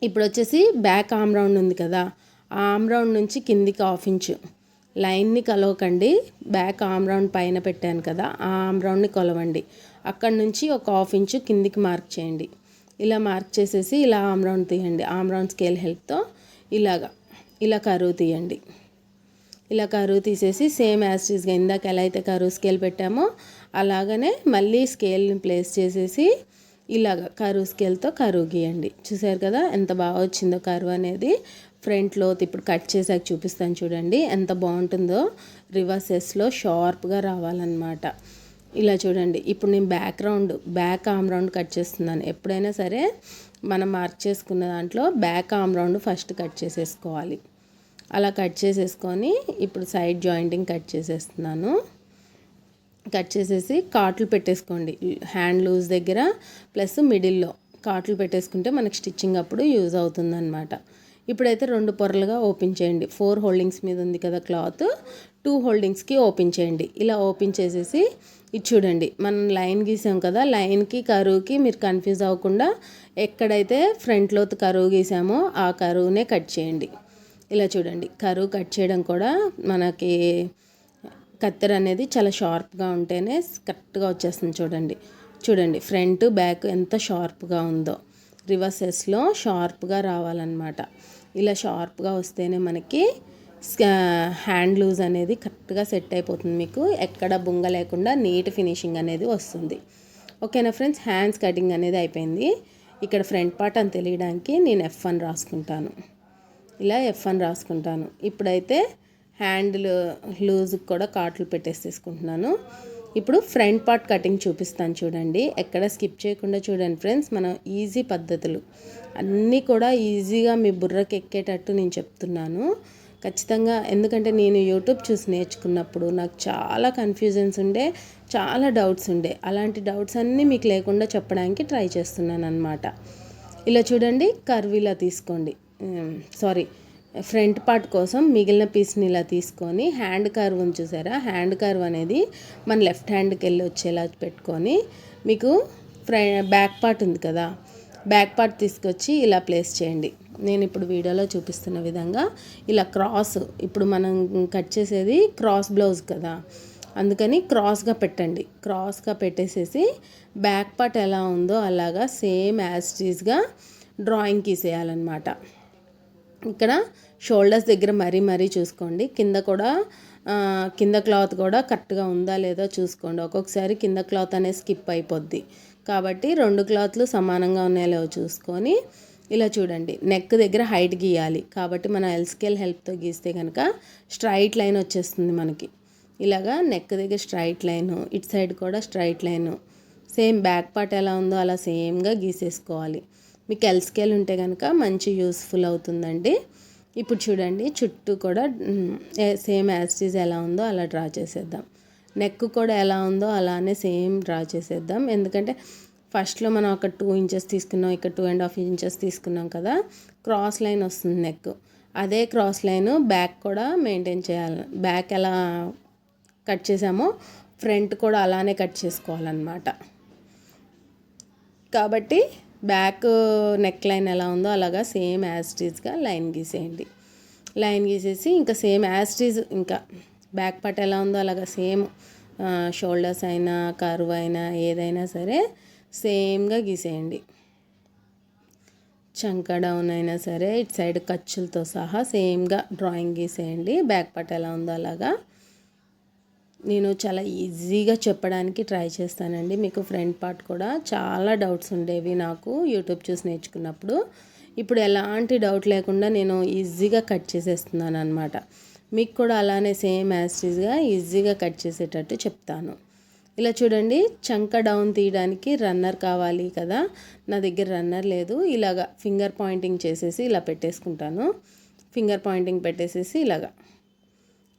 ఇప్పుడు వచ్చేసి బ్యాక్ ఆమ్ రౌండ్ ఉంది కదా, ఆ ఆమ్ రౌండ్ నుంచి కిందికి 1/2 ఇంచు లైన్ని కలవకండి. బ్యాక్ ఆమ్ రౌండ్ పైన పెట్టాను కదా, ఆ ఆమ్ రౌండ్ని కొలవండి. అక్కడ నుంచి ఒక 1/2 ఇంచు కిందికి మార్క్ చేయండి. ఇలా మార్క్ చేసేసి ఇలా ఆమ్ రౌండ్ తీయండి. ఆమ్ రౌండ్ స్కేల్ హెల్ప్తో ఇలా కరువు తీయండి. ఇలా కరువు తీసేసి సేమ్ యాస్టీస్గా ఇందాక ఎలా అయితే కరువు స్కేల్ పెట్టామో అలాగనే మళ్ళీ స్కేల్ని ప్లేస్ చేసేసి ఇలాగ కరువు స్కేల్తో కరువు గీయండి. చూసారు కదా ఎంత బాగా వచ్చిందో కరువు అనేది. ఫ్రంట్ లోత్ ఇప్పుడు కట్ చేసాక చూపిస్తాను చూడండి ఎంత బాగుంటుందో. రివర్సెస్లో షార్ప్గా రావాలన్నమాట. ఇలా చూడండి, ఇప్పుడు నేను బ్యాక్ ఆమ్ రౌండ్ కట్ చేస్తున్నాను. ఎప్పుడైనా సరే మనం మార్క్ చేసుకున్న దాంట్లో back arm round first cut చేసేసుకోవాలి. అలా కట్ చేసేసుకొని ఇప్పుడు సైడ్ జాయింటింగ్ కట్ చేసేస్తున్నాను. కట్ చేసేసి కాట్లు పెట్టేసుకోండి. హ్యాండ్ లూజ్ దగ్గర ప్లస్ మిడిల్లో కాట్లు పెట్టేసుకుంటే మనకి స్టిచ్చింగ్ అప్పుడు యూజ్ అవుతుందన్నమాట. ఇప్పుడైతే 2 పొరలుగా ఓపెన్ చేయండి. 4 హోల్డింగ్స్ మీద ఉంది కదా క్లాత్, 2 హోల్డింగ్స్కి ఓపెన్ చేయండి. ఇలా ఓపెన్ చేసేసి ఇది చూడండి, మనం లైన్ గీసాం కదా, లైన్కి కరువుకి మీరు కన్ఫ్యూజ్ అవ్వకుండా ఎక్కడైతే ఫ్రంట్ లోత్ కరువు గీసామో ఆ కరువునే కట్ చేయండి. ఇలా చూడండి, కరువు కట్ చేయడం కూడా మనకి కత్తెర అనేది చాలా షార్ప్గా ఉంటేనే కరెక్ట్గా వచ్చేస్తుంది. చూడండి ఫ్రంట్ బ్యాక్ ఎంత షార్ప్గా ఉందో. రివర్సెస్లో షార్ప్గా రావాలన్నమాట. ఇలా షార్ప్గా వస్తేనే మనకి హ్యాండ్ లూజ్ అనేది కరెక్ట్గా సెట్ అయిపోతుంది. మీకు ఎక్కడ బుంగ లేకుండా నీట్ ఫినిషింగ్ అనేది వస్తుంది. ఓకేనా ఫ్రెండ్స్, హ్యాండ్స్ కటింగ్ అనేది అయిపోయింది. ఇక్కడ ఫ్రంట్ పార్ట్ అని తెలియడానికి నేను F1 రాసుకుంటాను. ఇలా F1 రాసుకుంటాను. ఇప్పుడైతే హ్యాండ్ లూజ్కి కూడా కాట్లు పెట్టేసేసుకుంటున్నాను. ఇప్పుడు ఫ్రంట్ పార్ట్ కటింగ్ చూపిస్తాను చూడండి. ఎక్కడ స్కిప్ చేయకుండా చూడండి ఫ్రెండ్స్. మనం ఈజీ పద్ధతులు అన్నీ కూడా ఈజీగా మీ బుర్రకి ఎక్కేటట్టు నేను చెప్తున్నాను ఖచ్చితంగా. ఎందుకంటే నేను యూట్యూబ్ చూసి నేర్చుకున్నప్పుడు నాకు చాలా కన్ఫ్యూజన్స్ ఉండే, చాలా డౌట్స్ ఉండే. అలాంటి డౌట్స్ అన్నీ మీకు లేకుండా చెప్పడానికి ట్రై చేస్తున్నాను అనమాట. ఇలా చూడండి, కర్వ్ ఇలా తీసుకోండి. ఫ్రంట్ పార్ట్ కోసం మిగిలిన పీస్ని ఇలా తీసుకొని హ్యాండ్ కర్వ్ చూసారా, హ్యాండ్ కర్వ్ అనేది మన లెఫ్ట్ హ్యాండ్కి వెళ్ళి వచ్చేలా పెట్టుకొని మీకు బ్యాక్ పార్ట్ ఉంది కదా, బ్యాక్ పార్ట్ తీసుకొచ్చి ఇలా ప్లేస్ చేయండి. నేను ఇప్పుడు వీడియోలో చూపిస్తున్న విధంగా ఇలా క్రాస్, ఇప్పుడు మనం కట్ చేసేది క్రాస్ బ్లౌజ్ కదా, అందుకని క్రాస్గా పెట్టండి. క్రాస్గా పెట్టేసేసి బ్యాక్ పార్ట్ ఎలా ఉందో అలాగా సేమ్ యాజ్ టీజ్గా డ్రాయింగ్ గీసేయాలన్నమాట. ఇక్కడ షోల్డర్స్ దగ్గర మరీ చూసుకోండి. కింద క్లాత్ కూడా కరెక్ట్గా ఉందా లేదా చూసుకోండి. ఒక్కొక్కసారి కింద క్లాత్ అనేది స్కిప్ అయిపోద్ది కాబట్టి 2 క్లాత్లు సమానంగా ఉన్నాయో చూసుకొని ఇలా చూడండి. నెక్ దగ్గర హైట్ గీయాలి కాబట్టి మన ఎల్ స్కేల్ హెల్ప్తో గీస్తే కనుక స్ట్రైట్ లైన్ వచ్చేస్తుంది మనకి. ఇలాగా నెక్ దగ్గర స్ట్రైట్ లైను, ఇటు సైడ్ కూడా straight line, same back part ఎలా ఉందో అలా సేమ్గా గీసేసుకోవాలి. మీకు ఎల్ స్కేల్ ఉంటే కనుక మంచి యూస్ఫుల్ అవుతుందండి. ఇప్పుడు చూడండి చుట్టూ కూడా సేమ్ యాజ్ ఇట్ ఈజ్ ఎలా ఉందో అలా డ్రా చేసేద్దాం. నెక్ కూడా ఎలా ఉందో అలానే సేమ్ డ్రా చేసేద్దాం. ఎందుకంటే ఫస్ట్లో మనం ఒక 2 ఇంచెస్ తీసుకున్నాం, ఇక్కడ 2.5 ఇంచెస్ తీసుకున్నాం కదా, క్రాస్ లైన్ వస్తుంది నెక్. అదే క్రాస్ లైన్ బ్యాక్ కూడా మెయింటైన్ చేయాలి. బ్యాక్ ఎలా కట్ చేసామో ఫ్రంట్ కూడా అలానే కట్ చేసుకోవాలన్నమాట. కాబట్టి బ్యాక్ నెక్ లైన్ ఎలా ఉందో అలాగా సేమ్ యాజ్ ఇట్ ఈజ్గా లైన్ గీసేయండి. లైన్ గీసేసి ఇంకా సేమ్ యాజ్ ఇట్ ఈజ్, ఇంకా బ్యాక్ పార్ట్ ఎలా ఉందో అలాగా సేమ్ షోల్డర్స్ అయినా కర్వ్ అయినా ఏదైనా సరే సేమ్గా గీసేయండి. చంక డౌన్ అయినా సరే ఇటు సైడ్ ఖర్చులతో సహా సేమ్గా డ్రాయింగ్ గీసేయండి. బ్యాక్ పార్ట్ ఎలా ఉందో అలాగా. నేను చాలా ఈజీగా చెప్పడానికి ట్రై చేస్తానండి. మీకు ఫ్రంట్ పార్ట్ కూడా చాలా డౌట్స్ ఉండేవి నాకు యూట్యూబ్ చూసి నేర్చుకున్నప్పుడు. ఇప్పుడు ఎలాంటి డౌట్ లేకుండా నేను ఈజీగా కట్ చేసేస్తున్నాను అనమాట. మీకు కూడా అలానే సేమ్ యాజ్ ఇట్ ఈజ్గా ఈజీగా కట్ చేసేటట్టు చెప్తాను. ఇలా చూడండి, చంక డౌన్ తీయడానికి రన్నర్ కావాలి కదా, నా దగ్గర రన్నర్ లేదు. ఇలాగా ఫింగర్ పాయింటింగ్ చేసేసి ఇలా పెట్టేసుకుంటాను. ఫింగర్ పాయింటింగ్ పెట్టేసేసి ఇలాగా.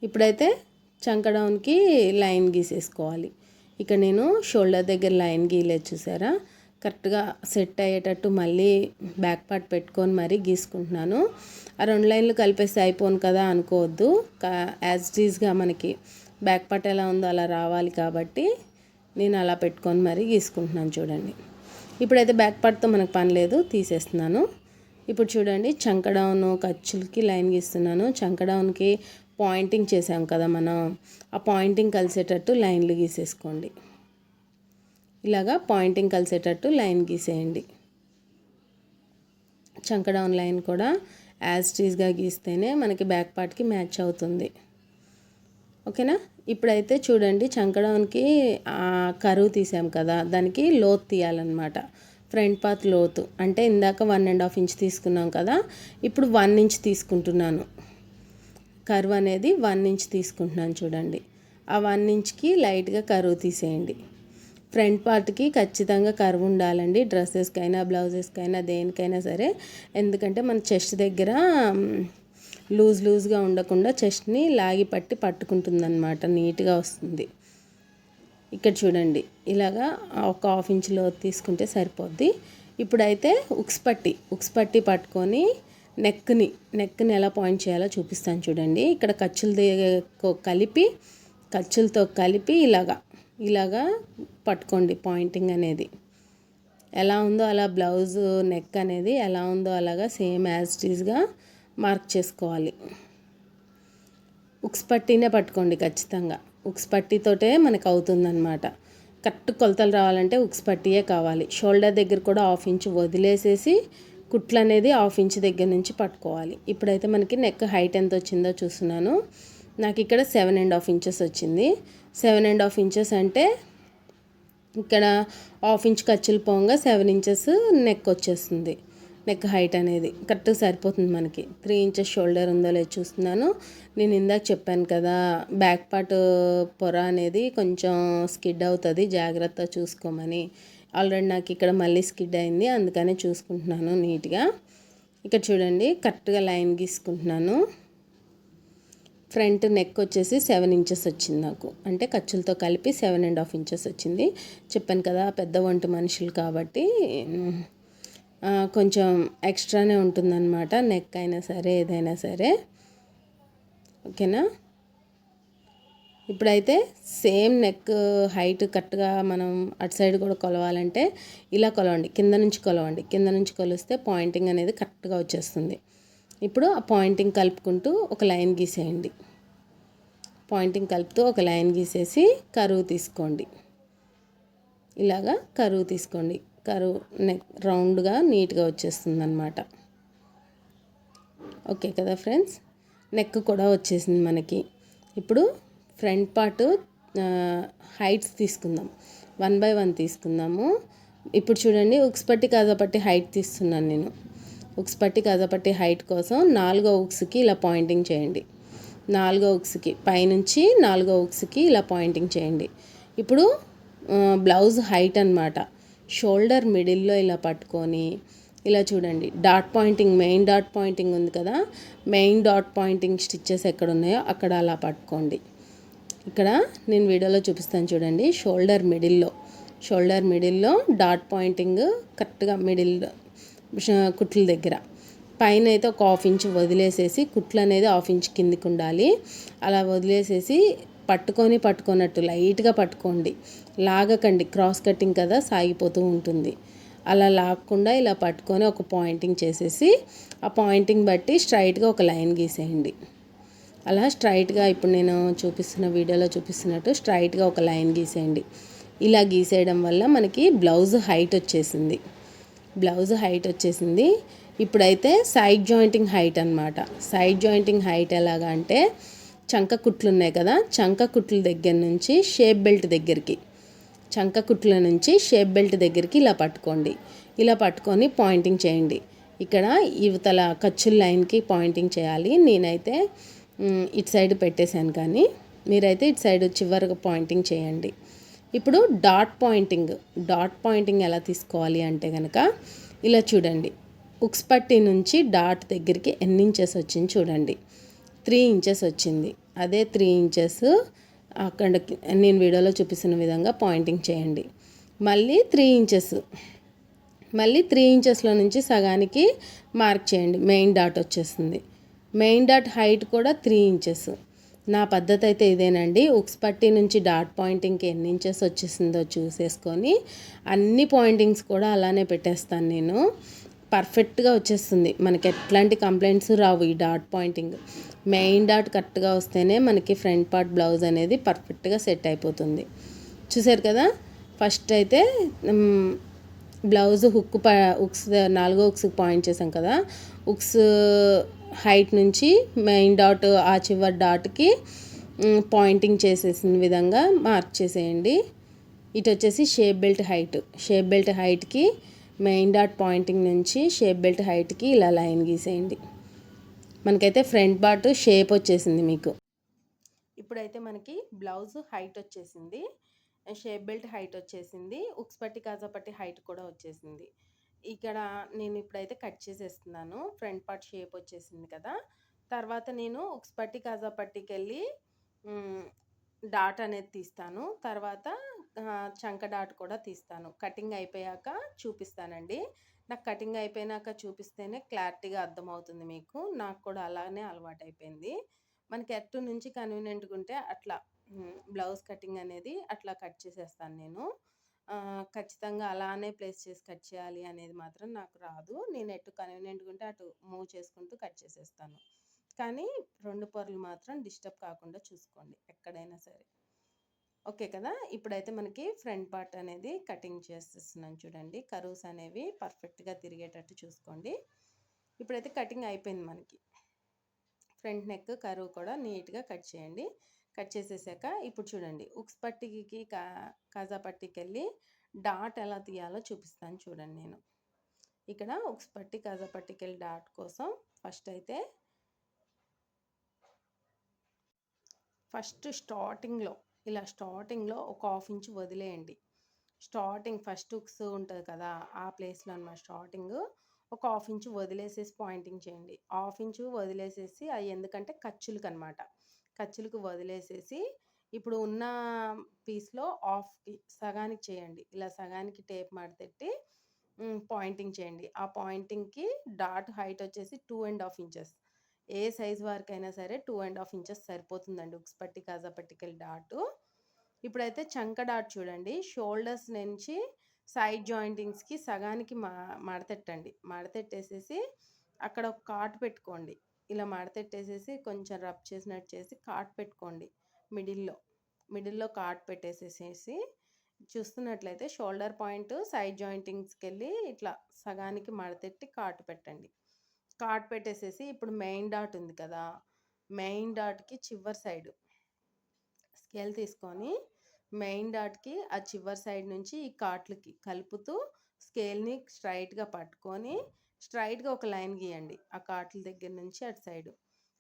ఇప్పుడైతే చంక డౌన్కి లైన్ గీసేసుకోవాలి. ఇక్కడ నేను షోల్డర్ దగ్గర లైన్ గీయలేదు చూసారా, కరెక్ట్గా సెట్ అయ్యేటట్టు మళ్ళీ బ్యాక్ పార్ట్ పెట్టుకొని మరీ గీసుకుంటున్నాను. ఆ 2 లైన్లు కలిపేస్తే అయిపోను కదా అనుకోవద్దు. యాజ్ ఇట్ ఈజ్గా మనకి బ్యాక్ పార్ట్ ఎలా ఉందో అలా రావాలి కాబట్టి నేను అలా పెట్టుకొని మరీ గీసుకుంటున్నాను. చూడండి, ఇప్పుడైతే బ్యాక్ పార్ట్తో మనకు పని లేదు, తీసేస్తున్నాను. ఇప్పుడు చూడండి, చంక డౌన్ ఖర్చులకి లైన్ గీస్తున్నాను. చంక డౌన్కి పాయింటింగ్ చేసాం కదా మనం, ఆ పాయింటింగ్ కలిసేటట్టు లైన్లు గీసేసుకోండి. ఇలాగా పాయింటింగ్ కలిసేటట్టు లైన్ గీసేయండి. చంక డౌన్ లైన్ కూడా యాజ్ ఇట్ ఈజ్గా గీస్తేనే మనకి బ్యాక్ పార్ట్కి మ్యాచ్ అవుతుంది. ఓకేనా. ఇప్పుడైతే చూడండి, చంక డౌన్కి కరువు తీసాం కదా, దానికి లోతు తీయాలన్నమాట. ఫ్రంట్ పార్ట్ లోతు అంటే ఇందాక 1.5 ఇంచ్ తీసుకున్నాం కదా, ఇప్పుడు 1 ఇంచ్ తీసుకుంటున్నాను. కర్వ్ అనేది 1 ఇంచ్ తీసుకుంటున్నాను. చూడండి, ఆ 1 ఇంచ్కి లైట్గా కరువు తీసేయండి. ఫ్రంట్ పార్ట్కి ఖచ్చితంగా కర్వ్ ఉండాలండి, డ్రెస్సెస్కైనా బ్లౌజెస్కైనా దేనికైనా సరే. ఎందుకంటే మన చెస్ట్ దగ్గర లూజ్గా ఉండకుండా చెస్ట్ని లాగి పట్టుకుంటుందన్నమాట, నీట్గా వస్తుంది. ఇక్కడ చూడండి, ఇలాగా ఒక 1/2 ఇంచ్ లోతు తీసుకుంటే సరిపోద్ది. ఇప్పుడైతే ఉక్స్ పట్టి పట్టుకొని నెక్ని ఎలా పాయింట్ చేయాలో చూపిస్తాను. చూడండి, ఇక్కడ ఖర్చులతో కలిపి ఇలాగా పట్టుకోండి. పాయింటింగ్ అనేది ఎలా ఉందో అలా, బ్లౌజ్ నెక్ అనేది ఎలా ఉందో అలాగా సేమ్ యాజ్ ఇట్ ఈజ్గా మార్క్ చేసుకోవాలి. ఉక్స్ పట్టీనే పట్టుకోండి ఖచ్చితంగా. ఉక్స్ పట్టీతోటే మనకు అవుతుందన్నమాట. కరెక్ట్ కొలతలు రావాలంటే ఉక్స్ పట్టీయే కావాలి. షోల్డర్ దగ్గర కూడా 1/2 ఇంచ్ వదిలేసేసి కుట్లు అనేది 1/2 ఇంచ్ దగ్గర నుంచి పట్టుకోవాలి. ఇప్పుడైతే మనకి నెక్ హైట్ ఎంత వచ్చిందో చూస్తున్నాను. నాకు ఇక్కడ 7.5 ఇంచెస్ వచ్చింది. 7.5 ఇంచెస్ అంటే ఇక్కడ 1/2 ఇంచ్ ఖర్చులు పోగా 7 ఇంచెస్ నెక్ వచ్చేస్తుంది. నెక్ హైట్ అనేది కరెక్ట్గా సరిపోతుంది మనకి. 3 ఇంచెస్ షోల్డర్ ఉందో లేదో చూస్తున్నాను. నేను ఇందాక చెప్పాను కదా, బ్యాక్ పార్ట్ పొర అనేది కొంచెం స్కిడ్ అవుతుంది, జాగ్రత్త చూసుకోమని. ఆల్రెడీ నాకు ఇక్కడ మళ్ళీ స్కిడ్ అయింది, అందుకనే చూసుకుంటున్నాను నీట్గా. ఇక్కడ చూడండి, కరెక్ట్గా లైన్ గీసుకుంటున్నాను. ఫ్రంట్ నెక్ వచ్చేసి 7 ఇంచెస్ వచ్చింది నాకు, అంటే ఖర్చులతో కలిపి 7.5 ఇంచెస్ వచ్చింది. చెప్పాను కదా, పెద్ద వంటి మనుషులు కాబట్టి కొంచెం ఎక్స్ట్రానే ఉంటుందన్నమాట, నెక్ అయినా సరే ఏదైనా సరే. ఓకేనా. ఇప్పుడైతే సేమ్ నెక్ హైట్ కరెక్ట్గా మనం అటు సైడ్ కూడా కొలవాలంటే ఇలా కొలవండి, కింద నుంచి కొలిస్తే పాయింటింగ్ అనేది కరెక్ట్గా వచ్చేస్తుంది. ఇప్పుడు ఆ పాయింటింగ్ కలుపుకుంటూ ఒక లైన్ గీసేయండి. పాయింటింగ్ కలుపుతూ ఒక లైన్ గీసేసి కరువు తీసుకోండి. ఇలాగా కరువు తీసుకోండి. కరువు నెక్ రౌండ్గా నీట్గా వచ్చేస్తుంది అన్నమాట. ఓకే కదా ఫ్రెండ్స్, నెక్ కూడా వచ్చేసింది మనకి. ఇప్పుడు ఫ్రంట్ పార్ట్ హైట్స్ తీసుకుందాం, 1 by 1 తీసుకుందాము. ఇప్పుడు చూడండి, ఉక్స్ పట్టి కాజాపట్టి హైట్ తీస్తున్నాను నేను. ఉక్స్ పట్టి కాజాపట్టి హైట్ కోసం 4వ ఉక్స్కి ఇలా పాయింటింగ్ చేయండి. 4వ ఉక్స్కి పైనుంచి 4వ ఉక్స్కి ఇలా పాయింటింగ్ చేయండి. ఇప్పుడు బ్లౌజ్ హైట్ అన్నమాట. షోల్డర్ మిడిల్లో ఇలా పట్టుకొని ఇలా చూడండి, dot pointing, main dot pointing ఉంది కదా, మెయిన్ డాట్ పాయింటింగ్ స్టిచ్చెస్ ఎక్కడ ఉన్నాయో అక్కడ అలా పట్టుకోండి. ఇక్కడ నేను వీడియోలో చూపిస్తాను చూడండి, షోల్డర్ మిడిల్లో డాట్ పాయింటింగ్ కరెక్ట్గా మిడిల్ కుట్ల దగ్గర పైన అయితే ఒక 1/2 ఇంచ్ వదిలేసేసి, కుట్లు అనేది 1/2 ఇంచ్ కిందికి ఉండాలి. అలా వదిలేసేసి పట్టుకున్నట్టు లైట్గా పట్టుకోండి, లాగకండి, క్రాస్ కటింగ్ కదా సాగిపోతూ ఉంటుంది. అలా లాగకుండా ఇలా పట్టుకొని ఒక పాయింటింగ్ చేసేసి, ఆ పాయింటింగ్ బట్టి స్ట్రైట్గా ఒక లైన్ గీసేయండి. అలా స్ట్రైట్గా ఇప్పుడు నేను చూపిస్తున్న వీడియోలో చూపిస్తున్నట్టు స్ట్రైట్గా ఒక లైన్ గీసేయండి. ఇలా గీసేయడం వల్ల మనకి బ్లౌజ్ హైట్ వచ్చేసింది. ఇప్పుడైతే సైడ్ జాయింటింగ్ హైట్ అనమాట. సైడ్ జాయింటింగ్ హైట్ ఎలాగా అంటే, చంక కుట్లు ఉన్నాయి కదా, చంక కుట్ల దగ్గర నుంచి షేప్ బెల్ట్ దగ్గరికి, చంక కుట్ల నుంచి షేప్ బెల్ట్ దగ్గరికి ఇలా పట్టుకోండి. ఇలా పట్టుకొని పాయింటింగ్ చేయండి. ఇక్కడ ఇవతల ఖర్చుల లైన్కి పాయింటింగ్ చేయాలి. నేనైతే ఇటు సైడ్ పెట్టేశాను, కానీ మీరైతే ఇటు సైడ్ చివరికి పాయింటింగ్ చేయండి. ఇప్పుడు డాట్ పాయింటింగ్ ఎలా తీసుకోవాలి అంటే కనుక, ఇలా చూడండి, ఉక్స్ పట్టి నుంచి డాట్ దగ్గరికి ఎన్ని ఇంచెస్ వచ్చింది చూడండి, 3 ఇంచెస్ వచ్చింది. అదే 3 ఇంచెస్ అక్కడ నేను వీడియోలో చూపిస్తున్న విధంగా పాయింటింగ్ చేయండి. మళ్ళీ 3 ఇంచెస్లో నుంచి సగానికి మార్క్ చేయండి, మెయిన్ డాట్ వచ్చేస్తుంది. మెయిన్ డాట్ హైట్ కూడా 3 ఇంచెస్. నా పద్ధతి అయితే ఇదేనండి. ఉక్స్ పట్టి నుంచి డాట్ పాయింటింగ్కి ఎన్ని ఇంచెస్ వచ్చేసిందో చూసేసుకొని అన్ని పాయింటింగ్స్ కూడా అలానే పెట్టేస్తాను నేను. పర్ఫెక్ట్గా వచ్చేస్తుంది, మనకి ఎట్లాంటి కంప్లైంట్స్ రావు. ఈ డాట్ పాయింటింగ్ మెయిన్ డాట్ కరెక్ట్గా వస్తేనే మనకి ఫ్రంట్ పార్ట్ బ్లౌజ్ అనేది పర్ఫెక్ట్గా సెట్ అయిపోతుంది. చూసారు కదా, ఫస్ట్ అయితే బ్లౌజ్ ఉక్స్ 4వ ఉక్స్కి పాయింట్ చేసాం కదా, ఉక్స్ హైట్ నుంచి మెయిన్ డాట్ ఆ చివరి డాట్కి పాయింటింగ్ చేసేసిన విధంగా మార్క్ చేసేయండి. ఇటు వచ్చేసి షేప్ బెల్ట్ హైట్కి మెయిన్ డాట్ పాయింటింగ్ నుంచి షేప్ బెల్ట్ హైట్కి ఇలా లైన్ గీసేయండి. మనకైతే ఫ్రంట్ పార్ట్ షేప్ వచ్చేసింది మీకు. ఇప్పుడైతే మనకి బ్లౌజ్ హైట్ వచ్చేసింది, షేప్ బెల్ట్ హైట్ వచ్చేసింది, ఉక్స్ పట్టి కాజా పట్టి హైట్ కూడా వచ్చేసింది. ఇక్కడ నేను ఇప్పుడైతే కట్ చేసేస్తున్నాను. ఫ్రంట్ పార్ట్ షేప్ వచ్చేసింది కదా, తర్వాత నేను ఉక్స్ పట్టి కాజా పట్టికి వెళ్ళి డాట్ అనేది తీస్తాను. తర్వాత చంక డాట్ కూడా తీస్తాను. కటింగ్ అయిపోయాక చూపిస్తానండి. నాకు కటింగ్ అయిపోయినాక చూపిస్తేనే క్లారిటీగా అర్థమవుతుంది మీకు. నాకు కూడా అలానే అలవాటు అయిపోయింది. మనకి ఎటు నుంచి కన్వీనియంట్గా ఉంటే అట్లా బ్లౌజ్ కటింగ్ అనేది అట్లా కట్ చేసేస్తాను నేను. ఖచ్చితంగా అలానే ప్లేస్ చేసి కట్ చేయాలి అనేది మాత్రం నాకు రాదు. నేను ఎటు కన్వీనియంట్గా ఉంటే అటు మూవ్ చేసుకుంటూ కట్ చేసేస్తాను. కానీ 2 పొరలు మాత్రం డిస్టర్బ్ కాకుండా చూసుకోండి ఎక్కడైనా సరే. ఓకే కదా, ఇప్పుడైతే మనకి ఫ్రంట్ పార్ట్ అనేది కటింగ్ చేసేస్తున్నాను చూడండి. కర్వ్స్ అనేవి పర్ఫెక్ట్గా తిరిగేటట్టు చూసుకోండి. ఇప్పుడైతే కటింగ్ అయిపోయింది మనకి. ఫ్రంట్ నెక్ కర్వ్ కూడా నీట్గా కట్ చేయండి. కట్ చేసేసాక ఇప్పుడు చూడండి, ఉక్స్ పట్టికి కాజా పట్టికి వెళ్ళి డాట్ ఎలా తీయాలో చూపిస్తాను చూడండి. నేను ఇక్కడ ఉక్స్ పట్టి కాజా పట్టికి వెళ్ళి డాట్ కోసం ఫస్ట్ స్టార్టింగ్లో ఒక 1/2 ఇంచ్ వదిలేయండి. ఫస్ట్ ఉక్స్ ఉంటుంది కదా, ఆ ప్లేస్లో అన్నమాట. స్టార్టింగ్ ఒక 1/2 ఇంచ్ వదిలేసేసి పాయింటింగ్ చేయండి. 1/2 ఇంచ్ వదిలేసేసి, అవి ఎందుకంటే ఖర్చులకు వదిలేసేసి, ఇప్పుడు ఉన్న పీస్లో సగానికి చేయండి. ఇలా సగానికి టేప్ మడతెట్టి పాయింటింగ్ చేయండి. ఆ పాయింటింగ్కి డాట్ హైట్ వచ్చేసి 2.5 ఇంచెస్. ఏ సైజ్ వారికైనా సరే 2.5 ఇంచెస్ సరిపోతుందండి ఉక్స్ పట్టి కాజా పట్టికెళ్ళి డాటు. ఇప్పుడైతే చంక డాట్ చూడండి, షోల్డర్స్ నుంచి సైడ్ జాయింటింగ్స్కి సగానికి మడతెట్టేసేసి అక్కడ ఒక కాట్ పెట్టుకోండి. ఇలా మడతెట్టేసేసి కొంచెం రబ్ చేసినట్టు చేసి కాట్ పెట్టుకోండి. మిడిల్లో కాట్ పెట్టేసేసి చూస్తున్నట్లయితే షోల్డర్ పాయింట్ సైడ్ జాయింటింగ్స్కి వెళ్ళి ఇట్లా సగానికి మడతెట్టి కాట్ పెట్టండి. కాట్ పెట్టేసేసి ఇప్పుడు మెయిన్ డాట్ ఉంది కదా, మెయిన్ డాట్కి చివరి సైడ్ స్కేల్ తీసుకొని మెయిన్ డాట్కి ఆ చివరి సైడ్ నుంచి ఈ కాట్లకి కలుపుతూ స్కేల్ని స్ట్రైట్గా పట్టుకొని స్ట్రైట్గా ఒక లైన్ గీయండి. ఆ కాట్ల దగ్గర నుంచి అటు సైడు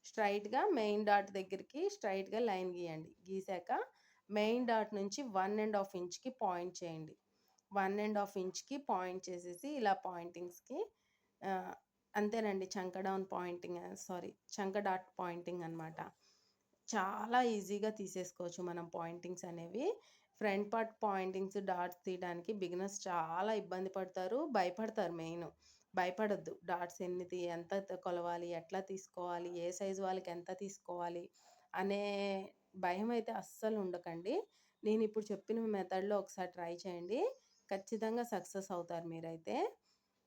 స్ట్రైట్గా మెయిన్ డాట్ దగ్గరికి స్ట్రైట్గా లైన్ గీయండి. గీసాక మెయిన్ డాట్ నుంచి 1.5 ఇంచ్కి పాయింట్ చేయండి. 1.5 ఇంచ్కి పాయింట్ చేసేసి ఇలా పాయింటింగ్స్కి అంతేనండి. చంక డౌన్ పాయింటింగ్ సారీ చంక డాట్ పాయింటింగ్ అనమాట. చాలా ఈజీగా తీసేసుకోవచ్చు మనం పాయింటింగ్స్ అనేవి. ఫ్రంట్ పార్ట్ పాయింటింగ్స్, డాట్స్ తీయడానికి బిగినర్స్ చాలా ఇబ్బంది పడతారు, భయపడతారు మెయిను. భయపడొద్దు. డాట్స్ ఎంత కొలవాలి, ఎట్లా తీసుకోవాలి, ఏ సైజు వాళ్ళకి ఎంత తీసుకోవాలి అనే భయమైతే అస్సలు ఉండకండి. నేనిప్పుడు చెప్పిన మెథడ్‌లో ఒకసారి ట్రై చేయండి. ఖచ్చితంగా సక్సెస్ అవుతారు మీరైతే.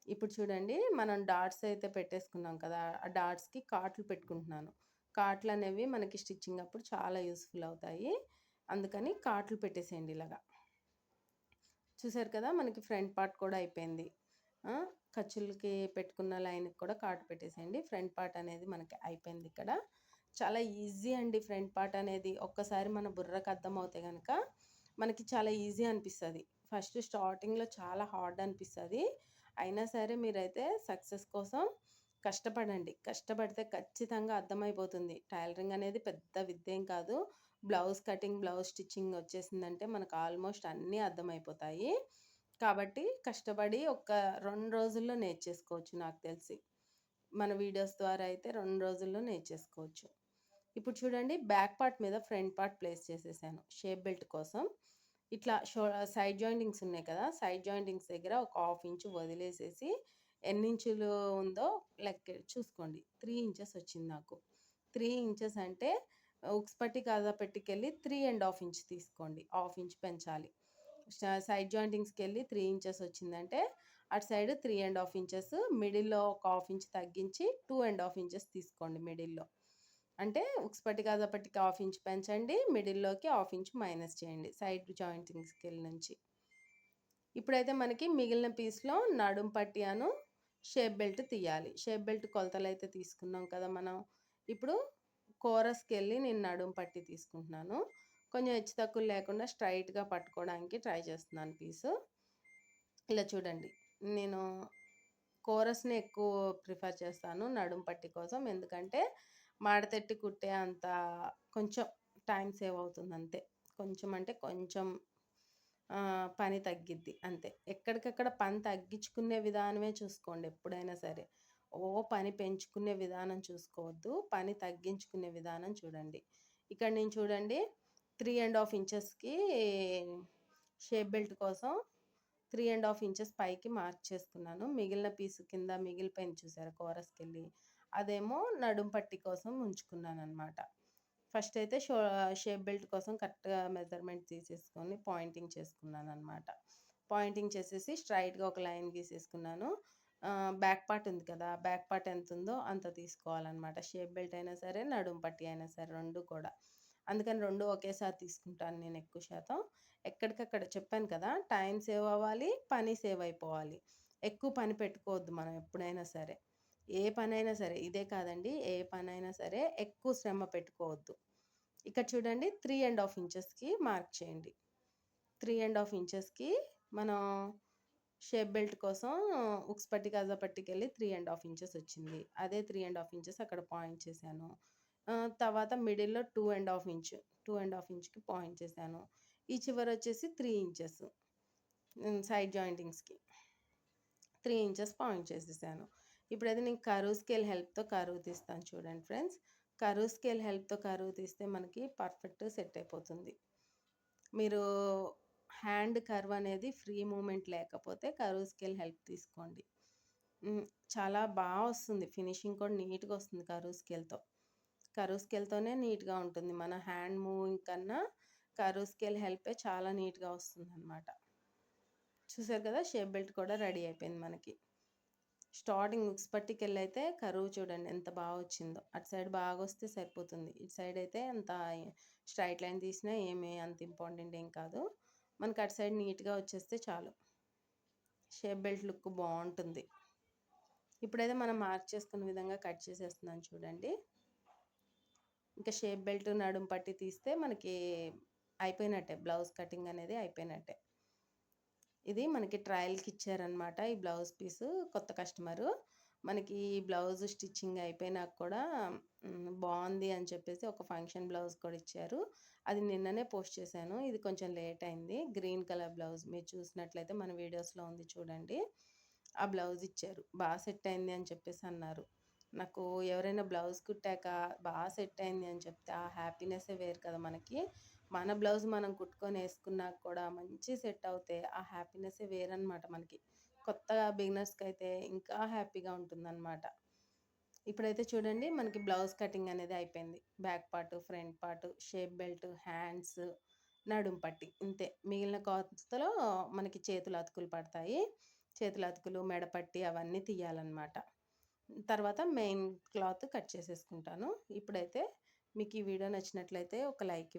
ఇప్పుడు చూడండి మనం డాట్స్ అయితే పెట్టేసుకున్నాం కదా! ఆ డాట్స్‌కి కాట్లు పెట్టుకుంటున్నాను. కాట్లనేవి మనకి స్టిచ్చింగ్ అప్పుడు చాలా యూజ్‌ఫుల్ అవుతాయి. అందుకని కాట్లు పెట్టేసేయండి ఇలాగా. చూసారు కదా! మనకి ఫ్రంట్ పార్ట్ కూడా అయిపోయింది. ఆ! ఖర్చులకి పెట్టుకున్న లైన్‌కి కూడా కాటు పెట్టేసేయండి. ఫ్రంట్ పార్ట్ అనేది మనకి అయిపోయింది ఇక్కడ. చాలా ఈజీ అండి ఫ్రంట్ పార్ట్ అనేది. ఒక్కసారి మన బుర్రకు అర్థమవుతే గనక మనకి చాలా ఈజీ అనిపిస్తది. ఫస్ట్ స్టార్టింగ్‌లో చాలా హార్డ్ అనిపిస్తది. అయినా సరే మీరైతే సక్సెస్ కోసం కష్టపడండి. కష్టపడితే ఖచ్చితంగా అర్థమైపోతుంది. టైలరింగ్ అనేది పెద్ద విద్యేం కాదు. బ్లౌజ్ కటింగ్, బ్లౌజ్ స్టిచ్చింగ్ వచ్చేసిందంటే మనకు ఆల్మోస్ట్ అన్నీ అర్థమైపోతాయి. కాబట్టి కష్టపడి ఒక 2 రోజుల్లో నేర్చేసుకోవచ్చు నాకు తెలిసి. మన వీడియోస్ ద్వారా అయితే 2 రోజుల్లో నేర్చేసుకోవచ్చు. ఇప్పుడు చూడండి బ్యాక్ పార్ట్ మీద ఫ్రంట్ పార్ట్ ప్లేస్ చేసేసాను షేప్ బెల్ట్ కోసం. ఇట్లా సైడ్ జాయింటింగ్స్ ఉన్నాయి కదా! సైడ్ జాయింటింగ్స్ దగ్గర ఒక హాఫ్ ఇంచ్ వదిలేసేసి ఎన్నించులు ఉందో చూసుకోండి. 3 ఇంచెస్ వచ్చింది నాకు. 3 ఇంచెస్ అంటే ఉక్స్ పట్టి, కాజా పెట్టికెళ్ళి 3½ ఇంచ్ తీసుకోండి. హాఫ్ ఇంచ్ పెంచాలి. సైడ్ జాయింటింగ్స్‌కెళ్ళి 3 ఇంచెస్ వచ్చిందంటే అటు సైడ్ 3½ ఇంచెస్, మిడిల్‌లో ఒక హాఫ్ ఇంచ్ తగ్గించి 2½ ఇంచెస్ తీసుకోండి మిడిల్‌లో. అంటే ఉక్స్ పట్టి, కాజా పట్టికి హాఫ్ ఇంచ్ పెంచండి. మిడిల్‌లోకి హాఫ్ ఇంచ్ మైనస్ చేయండి సైడ్ జాయింటింగ్స్‌కెళ్ళి నుంచి. ఇప్పుడైతే మనకి మిగిలిన పీస్‌లో నడుం పట్టి షేప్ బెల్ట్ తీయాలి. షేప్ బెల్ట్ కొలతలైతే తీసుకున్నాం కదా మనం. ఇప్పుడు కోరస్‌కెళ్ళి నేను నడుం పట్టి తీసుకుంటున్నాను. కొంచెం హెచ్చు తక్కువలు లేకుండా స్ట్రైట్‌గా పట్టుకోవడానికి ట్రై చేస్తున్నాను పీసు. ఇలా చూడండి. నేను కోరస్‌ని ఎక్కువ ప్రిఫర్ చేస్తాను నడుం పట్టి కోసం. ఎందుకంటే మడతెట్టి కుట్టే అంత కొంచెం టైం సేవ్ అవుతుందంతే. కొంచెం అంటే కొంచెం పని తగ్గిద్ది అంతే. ఎక్కడికక్కడ పని తగ్గించుకునే విధానమే చూసుకోండి ఎప్పుడైనా సరే. పని పెంచుకునే విధానం చూసుకోవద్దు. పని తగ్గించుకునే విధానం చూడండి. ఇక్కడ నేను చూడండి 3½ ఇంచెస్‌కి షేప్ బెల్ట్ కోసం 3½ ఇంచెస్ పైకి మార్క్ చేసుకున్నాను. మిగిలిన పీసు కింద మిగిలిపోయింది చూసారా కోరస్‌కెళ్ళి. అదేమో నడుం పట్టి కోసం ఉంచుకున్నాననమాట. ఫస్ట్ అయితే షేప్ బెల్ట్ కోసం కరెక్ట్‌గా మెజర్‌మెంట్ తీసేసుకొని పాయింటింగ్ చేసుకున్నాననమాట. పాయింటింగ్ చేసేసి స్ట్రెయిట్‌గా ఒక లైన్ గీసేసుకున్నాను. బ్యాక్ పార్ట్ ఉంది కదా! బ్యాక్ పార్ట్ ఎంతుందో అంత తీసుకోవాలనమాట. షేప్ బెల్ట్ అయినా సరే, నడుం పట్టీ అయినా సరే 2 కూడా. అందుకని 2 ఒకేసారి తీసుకుంటాను నేను ఎక్కువ శాతం. ఎక్కడికక్కడ చెప్పాను కదా! టైం సేవ్ అవ్వాలి, పని సేవ్ అయిపోవాలి. ఎక్కువ పని పెట్టుకోవద్దు మనం ఎప్పుడైనా సరే. ఏ పనైనా సరే ఇదే కాదండి. ఏ పనైనా సరే ఎక్కువ శ్రమ పెట్టుకోవద్దు. ఇక్కడ చూడండి 3½ ఇంచెస్‌కి మార్క్ చేయండి. 3½ ఇంచెస్‌కి మనం షేప్ బెల్ట్ కోసం ఉక్స్ పట్టి, కాజా పట్టికెళ్ళి 3½ ఇంచెస్ వచ్చింది. అదే 3½ ఇంచెస్ అక్కడ పాయింట్ చేశాను. తర్వాత మిడిల్‌లో 2½ ఇంచ్, 2½ ఇంచ్‌కి పాయింట్ చేశాను. ఈ చివరొచ్చేసి 3 ఇంచెస్ సైడ్ జాయింటింగ్స్‌కి. 3 ఇంచెస్ పాయింట్ చేసేసాను. ఇప్పుడైతే నేను కర్వ్ స్కేల్ హెల్ప్‌తో కర్వ్ తీస్తాను చూడండి ఫ్రెండ్స్. కర్వ్ స్కేల్ హెల్ప్‌తో కర్వ్ తీస్తే మనకి పర్ఫెక్ట్ సెట్ అయిపోతుంది. మీరు హ్యాండ్ కర్వ్ అనేది ఫ్రీ మూవ్‌మెంట్ లేకపోతే కర్వ్ స్కేల్ హెల్ప్ తీసుకోండి. చాలా వస్తుంది. ఫినిషింగ్ కూడా నీట్‌గా వస్తుంది కర్వ్ స్కేల్‌తో. కర్వ్ స్కేల్‌తోనే నీట్‌గా ఉంటుంది. మన హ్యాండ్ మూవింగ్ కన్నా కర్వ్ స్కేల్ హెల్పే చాలా నీట్‌గా వస్తుందనమాట. చూసారు కదా! షేప్ బెల్ట్ కూడా రెడీ అయిపోయింది మనకి. స్టార్టింగ్ ఉక్స్ పట్టికెళ్ళైతే కర్వ్ చూడండి ఎంత వచ్చిందో. అటు సైడ్ బాగొస్తే సరిపోతుంది. ఇటు సైడ్ అయితే అంత స్ట్రెయిట్ లైన్ తీసినా ఏమి అంత ఇంపార్టెంట్ ఏం కాదు. మనకి అటు సైడ్ నీట్‌గా వచ్చేస్తే చాలు. షేప్ బెల్ట్ లుక్ బావుంటుంది. ఇప్పుడైతే మనం మార్క్ చేసుకున్న విధంగా కట్ చేసేస్తున్నాను చూడండి. ఇంకా షేప్ బెల్ట్, నడుం పట్టి తీస్తే మనకి అయిపోయినట్టే. బ్లౌజ్ కటింగ్ అనేది అయిపోయినట్టే. ఇది మనకి ట్రయల్‌కి ఇచ్చారనమాట. ఈ బ్లౌజ్ పీసు కొత్త కస్టమరు. మనకి ఈ బ్లౌజ్ స్టిచ్చింగ్ అయిపోయినాక కూడా బావుంది అని చెప్పేసి ఒక ఫంక్షన్ బ్లౌజ్ కూడా ఇచ్చారు. అది నిన్ననే పోస్ట్ చేశాను. ఇది కొంచెం లేట్ అయింది. గ్రీన్ కలర్ బ్లౌజ్ మీరు చూసినట్లయితే మన వీడియోస్‌లో ఉంది చూడండి. ఆ బ్లౌజ్ ఇచ్చారు. సెట్ అయింది అని చెప్పేసి అన్నారు. నాకు ఎవరైనా బ్లౌజ్ కుట్టాక సెట్ అయింది అని చెప్తే ఆ హ్యాపీనెస్సే వేరు కదా మనకి. మన బ్లౌజ్ మనం కుట్టుకొని వేసుకున్నాక కూడా మంచి సెట్ అవుతే ఆ హ్యాపీనెస్సే వేరనమాట మనకి. కొత్తగా బిగినర్స్‌కైతే ఇంకా హ్యాపీగా ఉంటుందన్నమాట. ఇప్పుడైతే చూడండి మనకి బ్లౌజ్ కటింగ్ అనేది అయిపోయింది. Back part, front part, shape belt, hands, నడుం పట్టి ఇంతే. మిగిలిన కొలతలో మనకి చేతుల అతుకులు పడతాయి. చేతుల అతుకులు, మెడ పట్టి అవన్నీ తీయాలన్నమాట. తర్వాత మెయిన్ క్లాత్ కట్ చేసేసుకుంటాను. ఇప్పుడైతే మీకు ఈ వీడియో నచ్చినట్లయితే ఒక లైక్